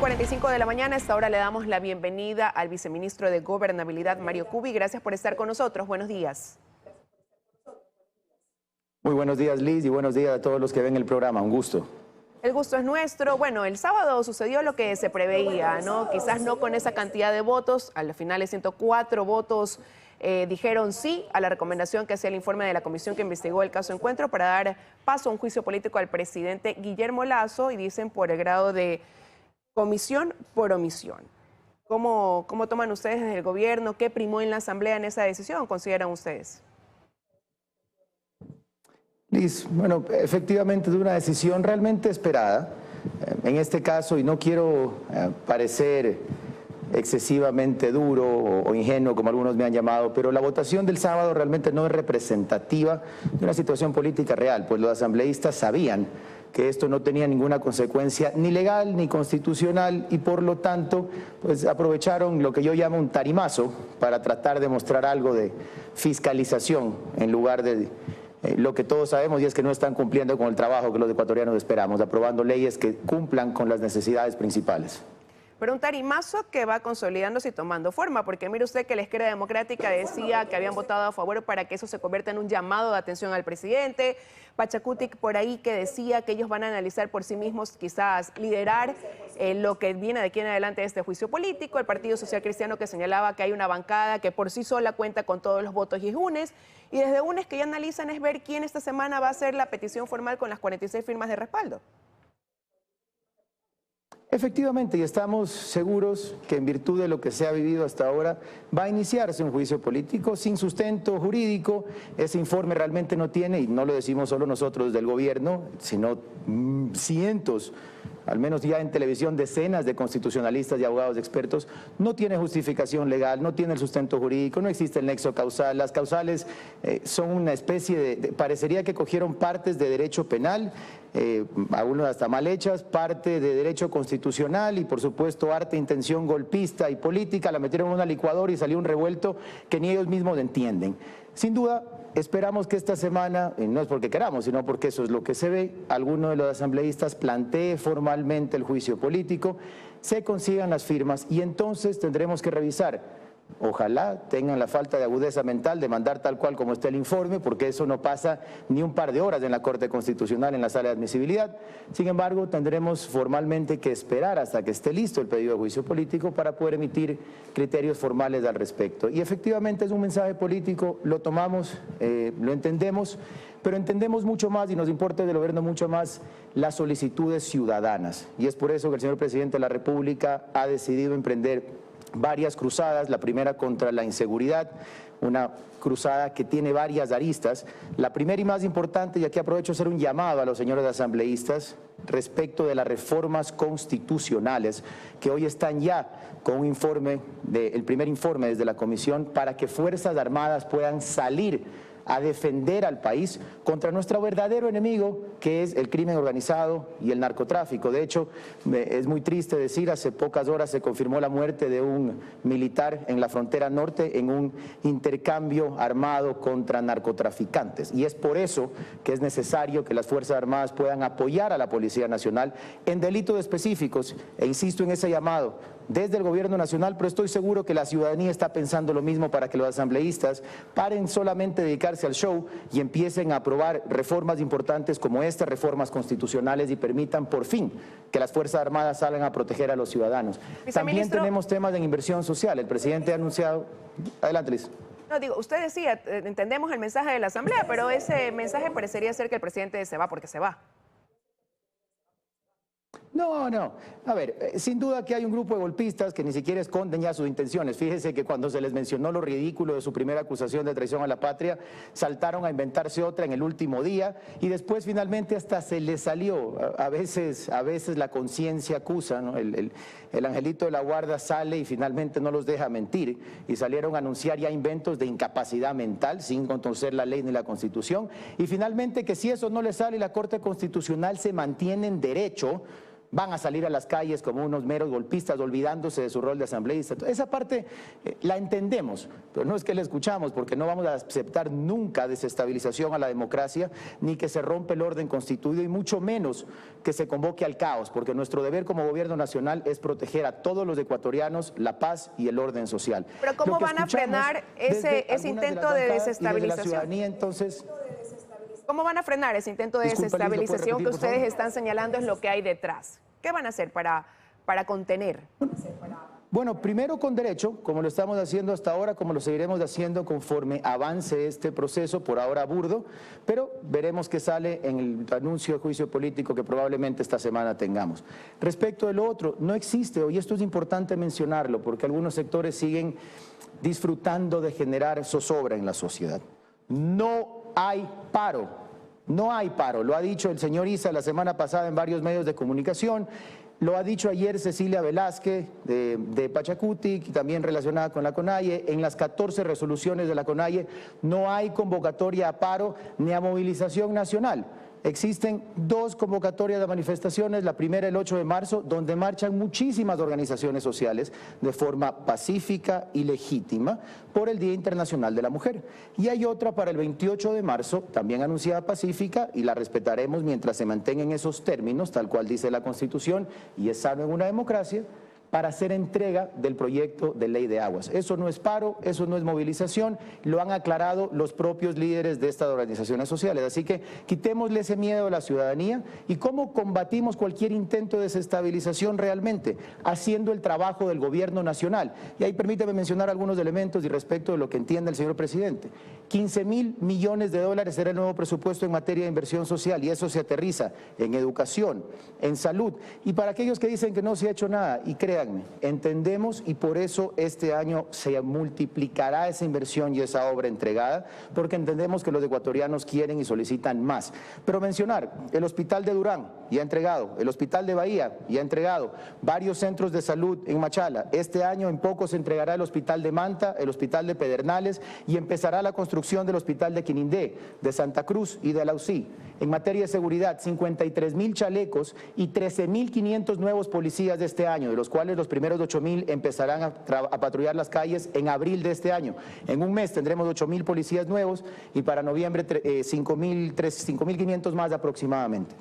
6:45 de la mañana. A esta hora le damos la bienvenida al viceministro de Gobernabilidad, Mario Cubi. Gracias por estar con nosotros. Buenos días. Muy buenos días, Liz, y buenos días a todos los que ven el programa. Un gusto. El gusto es nuestro. Bueno, el sábado sucedió lo que se preveía, ¿no? Quizás no con esa cantidad de votos. Al final, 104 votos dijeron sí a la recomendación que hacía el informe de la comisión que investigó el caso Encuentro para dar paso a un juicio político al presidente Guillermo Lasso, y dicen por el grado de comisión por omisión. ¿Cómo toman ustedes desde el gobierno? ¿Qué primó en la asamblea en esa decisión, consideran ustedes? Liz, bueno, efectivamente es una decisión realmente esperada. En este caso, y no quiero parecer excesivamente duro o ingenuo, como algunos me han llamado, pero la votación del sábado realmente no es representativa de una situación política real, pues los asambleístas sabían que esto no tenía ninguna consecuencia ni legal ni constitucional y por lo tanto pues aprovecharon lo que yo llamo un tarimazo para tratar de mostrar algo de fiscalización en lugar de lo que todos sabemos, y es que no están cumpliendo con el trabajo que los ecuatorianos esperamos, aprobando leyes que cumplan con las necesidades principales. Pero un tarimazo que va consolidándose y tomando forma, porque mire usted que la izquierda democrática decía que habían votado a favor para que eso se convierta en un llamado de atención al presidente. Pachacuti por ahí que decía que ellos van a analizar por sí mismos, quizás liderar lo que viene de aquí en adelante de este juicio político. El Partido Social Cristiano que señalaba que hay una bancada que por sí sola cuenta con todos los votos y UNES. Y desde UNES que ya analizan es ver quién esta semana va a hacer la petición formal con las 46 firmas de respaldo. Efectivamente, y estamos seguros que en virtud de lo que se ha vivido hasta ahora, va a iniciarse un juicio político sin sustento jurídico. Ese informe realmente no tiene, y no lo decimos solo nosotros del gobierno, sino cientos, al menos ya en televisión decenas de constitucionalistas y abogados expertos, no tiene justificación legal, no tiene el sustento jurídico, no existe el nexo causal. Las causales son una especie parecería que cogieron partes de derecho penal, algunas hasta mal hechas, parte de derecho constitucional y por supuesto arte, intención golpista y política, la metieron en una licuadora y salió un revuelto que ni ellos mismos entienden. Sin duda, esperamos que esta semana, no es porque queramos, sino porque eso es lo que se ve, alguno de los asambleístas plantee formalmente el juicio político, se consigan las firmas y entonces tendremos que revisar. Ojalá tengan la falta de agudeza mental de mandar tal cual como está el informe, porque eso no pasa ni un par de horas en la Corte Constitucional en la sala de admisibilidad. Sin embargo, tendremos formalmente que esperar hasta que esté listo el pedido de juicio político para poder emitir criterios formales al respecto. Y efectivamente es un mensaje político, lo tomamos, lo entendemos, pero entendemos mucho más y nos importa del gobierno mucho más las solicitudes ciudadanas. Y es por eso que el señor presidente de la República ha decidido emprender varias cruzadas, la primera contra la inseguridad, una cruzada que tiene varias aristas. La primera y más importante, y aquí aprovecho a hacer un llamado a los señores asambleístas respecto de las reformas constitucionales que hoy están ya con un informe, el primer informe desde la Comisión, para que Fuerzas Armadas puedan salir a defender al país contra nuestro verdadero enemigo, que es el crimen organizado y el narcotráfico. De hecho, es muy triste decir, hace pocas horas se confirmó la muerte de un militar en la frontera norte en un intercambio armado contra narcotraficantes. Y es por eso que es necesario que las Fuerzas Armadas puedan apoyar a la Policía Nacional en delitos específicos. E insisto en ese llamado desde el Gobierno Nacional, pero estoy seguro que la ciudadanía está pensando lo mismo para que los asambleístas paren solamente de dedicarse al show y empiecen a aprobar reformas importantes como estas reformas constitucionales y permitan por fin que las Fuerzas Armadas salgan a proteger a los ciudadanos. También tenemos temas de inversión social. El presidente ha anunciado... Adelante, Liz. No, digo, usted decía, entendemos el mensaje de la Asamblea, pero ese mensaje parecería ser que el presidente se va porque se va. No, no. A ver, sin duda que hay un grupo de golpistas que ni siquiera esconden ya sus intenciones. Fíjese que cuando se les mencionó lo ridículo de su primera acusación de traición a la patria, saltaron a inventarse otra en el último día y después finalmente hasta se les salió. A veces la conciencia acusa, ¿no? El angelito de la guarda sale y finalmente no los deja mentir y salieron a anunciar ya inventos de incapacidad mental sin conocer la ley ni la Constitución y finalmente que si eso no les sale y la Corte Constitucional se mantiene en derecho, van a salir a las calles como unos meros golpistas, olvidándose de su rol de asambleísta. Esa parte la entendemos, pero no es que la escuchamos, porque no vamos a aceptar nunca desestabilización a la democracia, ni que se rompa el orden constituido, y mucho menos que se convoque al caos, porque nuestro deber como gobierno nacional es proteger a todos los ecuatorianos, la paz y el orden social. Pero ¿cómo van a frenar ese intento de desestabilización? Entonces, ¿cómo van a frenar ese intento de desestabilización que ustedes están señalando es lo que hay detrás? ¿Qué van a hacer para contener? Bueno, primero con derecho, como lo estamos haciendo hasta ahora, como lo seguiremos haciendo conforme avance este proceso, por ahora burdo, pero veremos qué sale en el anuncio de juicio político que probablemente esta semana tengamos. Respecto de lo otro, no existe, y esto es importante mencionarlo, porque algunos sectores siguen disfrutando de generar zozobra en la sociedad. No hay paro, no hay paro, lo ha dicho el señor Issa la semana pasada en varios medios de comunicación. Lo ha dicho ayer Cecilia Velázquez de Pachacutic y también relacionada con la CONAIE. En las 14 resoluciones de la CONAIE no hay convocatoria a paro ni a movilización nacional. Existen 2 convocatorias de manifestaciones, la primera el 8 de marzo, donde marchan muchísimas organizaciones sociales de forma pacífica y legítima por el Día Internacional de la Mujer. Y hay otra para el 28 de marzo, también anunciada pacífica, y la respetaremos mientras se mantengan esos términos, tal cual dice la Constitución, y es sano en una democracia, para hacer entrega del proyecto de ley de aguas. Eso no es paro, eso no es movilización, lo han aclarado los propios líderes de estas organizaciones sociales. Así que quitémosle ese miedo a la ciudadanía. ¿Y cómo combatimos cualquier intento de desestabilización realmente? Haciendo el trabajo del gobierno nacional. Y ahí permítame mencionar algunos elementos y respecto de lo que entiende el señor presidente. 15.000 millones de dólares será el nuevo presupuesto en materia de inversión social, y eso se aterriza en educación, en salud. Y para aquellos que dicen que no se ha hecho nada, y créanme, entendemos, y por eso este año se multiplicará esa inversión y esa obra entregada, porque entendemos que los ecuatorianos quieren y solicitan más. Pero mencionar, el hospital de Durán ya ha entregado, el hospital de Bahía ya ha entregado, varios centros de salud en Machala. Este año en poco se entregará el hospital de Manta, el hospital de Pedernales, y empezará la construcción del hospital de Quinindé, de Santa Cruz y de Alausí. En materia de seguridad, 53.000 chalecos y 13.500 nuevos policías de este año, de los cuales los primeros 8.000 empezarán a patrullar las calles en abril de este año. En un mes tendremos 8.000 policías nuevos y para noviembre 5.500 más aproximadamente.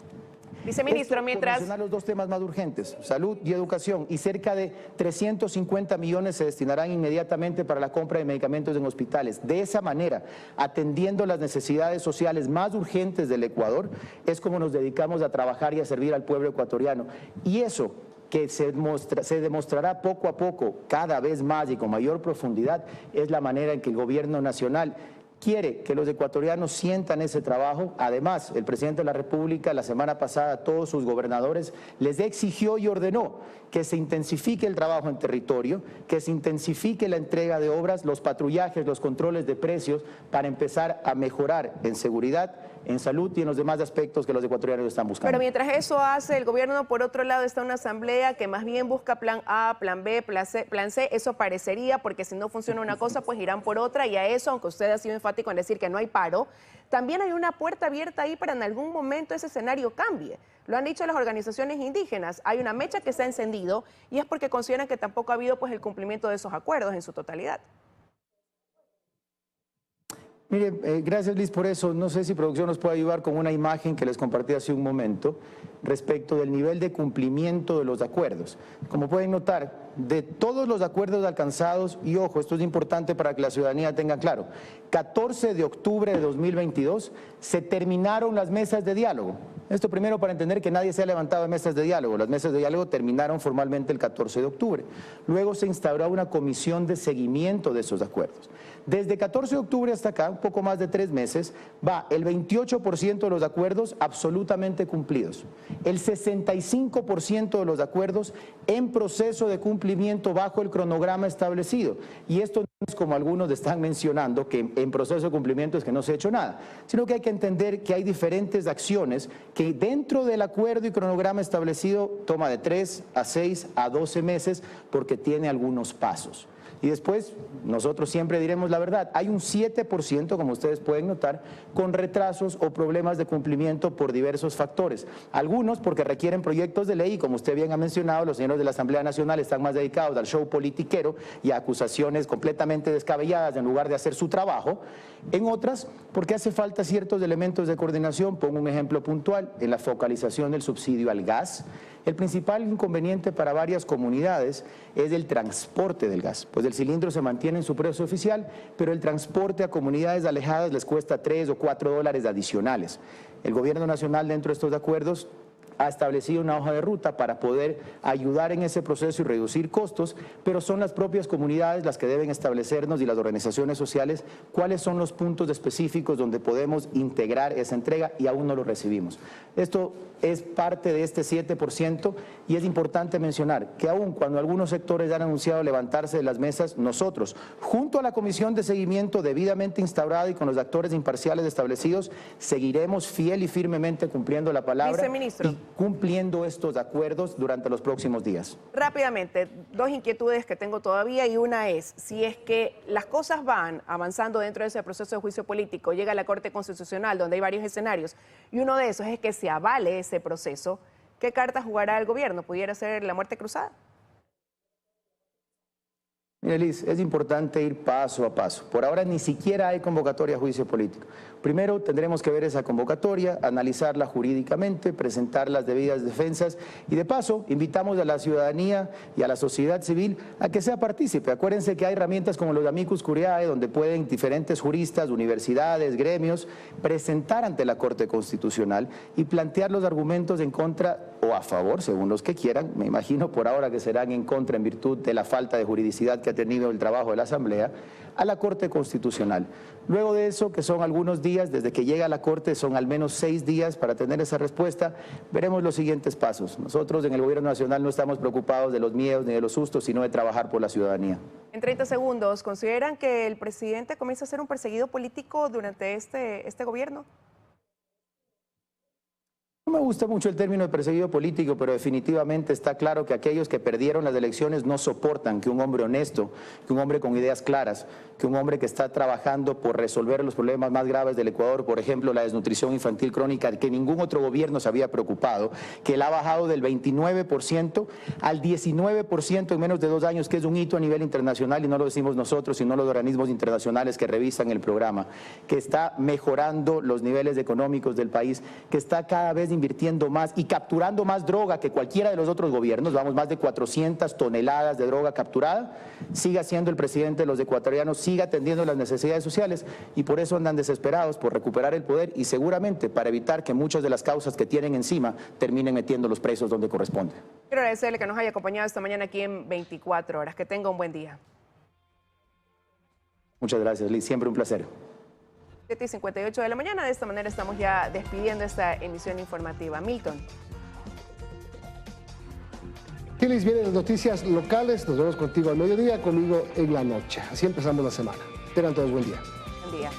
Viceministro, mientras... Mencionar los 2 temas más urgentes, salud y educación, y cerca de 350 millones se destinarán inmediatamente para la compra de medicamentos en hospitales. De esa manera, atendiendo las necesidades sociales más urgentes del Ecuador, es como nos dedicamos a trabajar y a servir al pueblo ecuatoriano. Y eso que se demostrará poco a poco, cada vez más y con mayor profundidad, es la manera en que el gobierno nacional quiere que los ecuatorianos sientan ese trabajo. Además, el presidente de la República la semana pasada a todos sus gobernadores les exigió y ordenó que se intensifique el trabajo en territorio, que se intensifique la entrega de obras, los patrullajes, los controles de precios, para empezar a mejorar en seguridad, en salud y en los demás aspectos que los ecuatorianos están buscando. Pero mientras eso hace el gobierno, por otro lado está una asamblea que más bien busca plan A, plan B, plan C. Eso parecería, porque si no funciona una cosa, pues irán por otra, y a eso, aunque usted ha sido enfático en decir que no hay paro, también hay una puerta abierta ahí para en algún momento ese escenario cambie. Lo han dicho las organizaciones indígenas, hay una mecha que se ha encendido y es porque consideran que tampoco ha habido pues el cumplimiento de esos acuerdos en su totalidad. Mire, gracias Liz por eso. No sé si producción nos puede ayudar con una imagen que les compartí hace un momento respecto del nivel de cumplimiento de los acuerdos. Como pueden notar, de todos los acuerdos alcanzados, y ojo, esto es importante para que la ciudadanía tenga claro, 14 de octubre de 2022 se terminaron las mesas de diálogo. Esto primero para entender que nadie se ha levantado de mesas de diálogo. Las mesas de diálogo terminaron formalmente el 14 de octubre. Luego se instauró una comisión de seguimiento de esos acuerdos. Desde 14 de octubre hasta acá, un poco más de 3 meses, va el 28% de los acuerdos absolutamente cumplidos, el 65% de los acuerdos en proceso de cumplimiento bajo el cronograma establecido. Y esto no es como algunos están mencionando, que en proceso de cumplimiento es que no se ha hecho nada, sino que hay que entender que hay diferentes acciones que dentro del acuerdo y cronograma establecido toma de 3 a 6 a 12 meses porque tiene algunos pasos. Y después, nosotros siempre diremos la verdad. Hay un 7%, como ustedes pueden notar, con retrasos o problemas de cumplimiento por diversos factores. Algunos porque requieren proyectos de ley y, como usted bien ha mencionado, los señores de la Asamblea Nacional están más dedicados al show politiquero y a acusaciones completamente descabelladas en lugar de hacer su trabajo. En otras, porque hace falta ciertos elementos de coordinación. Pongo un ejemplo puntual: en la focalización del subsidio al gas. El principal inconveniente para varias comunidades es el transporte del gas, pues el cilindro se mantiene en su precio oficial, pero el transporte a comunidades alejadas les cuesta $3 o $4 adicionales. El gobierno nacional, dentro de estos acuerdos, ha establecido una hoja de ruta para poder ayudar en ese proceso y reducir costos, pero son las propias comunidades las que deben establecernos, y las organizaciones sociales, cuáles son los puntos específicos donde podemos integrar esa entrega, y aún no lo recibimos. Esto es parte de este 7%, y es importante mencionar que aún cuando algunos sectores han anunciado levantarse de las mesas, nosotros, junto a la comisión de seguimiento debidamente instaurada y con los actores imparciales establecidos, seguiremos fiel y firmemente cumpliendo la palabra. Viceministro, Y cumpliendo estos acuerdos durante los próximos días. rápidamente, dos inquietudes que tengo todavía, y una es, si es que las cosas van avanzando dentro de ese proceso de juicio político, llega a la Corte Constitucional, donde hay varios escenarios, y uno de esos es que se avale ese proceso, ¿qué carta jugará el gobierno? ¿Pudiera ser la muerte cruzada? Mire, Liz, es importante ir paso a paso. Por ahora ni siquiera hay convocatoria a juicio político. Primero tendremos que ver esa convocatoria, analizarla jurídicamente, presentar las debidas defensas, y de paso invitamos a la ciudadanía y a la sociedad civil a que sea partícipe. Acuérdense que hay herramientas como los amicus curiae, donde pueden diferentes juristas, universidades, gremios presentar ante la Corte Constitucional y plantear los argumentos en contra o a favor, según los que quieran. Me imagino por ahora que serán en contra en virtud de la falta de juridicidad que ha tenido el trabajo de la Asamblea, a la Corte Constitucional. Luego de eso, que son algunos días, desde que llega a la Corte son al menos 6 días para tener esa respuesta, veremos los siguientes pasos. Nosotros en el Gobierno Nacional no estamos preocupados de los miedos ni de los sustos, sino de trabajar por la ciudadanía. En 30 segundos, ¿consideran que el presidente comienza a ser un perseguido político durante este gobierno? No me gusta mucho el término de perseguido político, pero definitivamente está claro que aquellos que perdieron las elecciones no soportan que un hombre honesto, que un hombre con ideas claras, que un hombre que está trabajando por resolver los problemas más graves del Ecuador, por ejemplo, la desnutrición infantil crónica, que ningún otro gobierno se había preocupado, que él ha bajado del 29% al 19% en menos de 2 años, que es un hito a nivel internacional, y no lo decimos nosotros, sino los organismos internacionales que revisan el programa, que está mejorando los niveles económicos del país, que está cada vez invirtiendo más y capturando más droga que cualquiera de los otros gobiernos. Vamos más de 400 toneladas de droga capturada. Siga siendo el presidente de los ecuatorianos, siga atendiendo las necesidades sociales, y por eso andan desesperados por recuperar el poder, y seguramente para evitar que muchas de las causas que tienen encima terminen metiendo los presos donde corresponde. Quiero agradecerle que nos haya acompañado esta mañana aquí en 24 horas. Que tenga un buen día. Muchas gracias, Liz. Siempre un placer. 7:58 de la mañana. De esta manera estamos ya despidiendo esta emisión informativa. Milton. Liz, vienen las noticias locales. Nos vemos contigo al mediodía, conmigo en la noche. Así empezamos la semana. Tengan todos buen día. Buen día.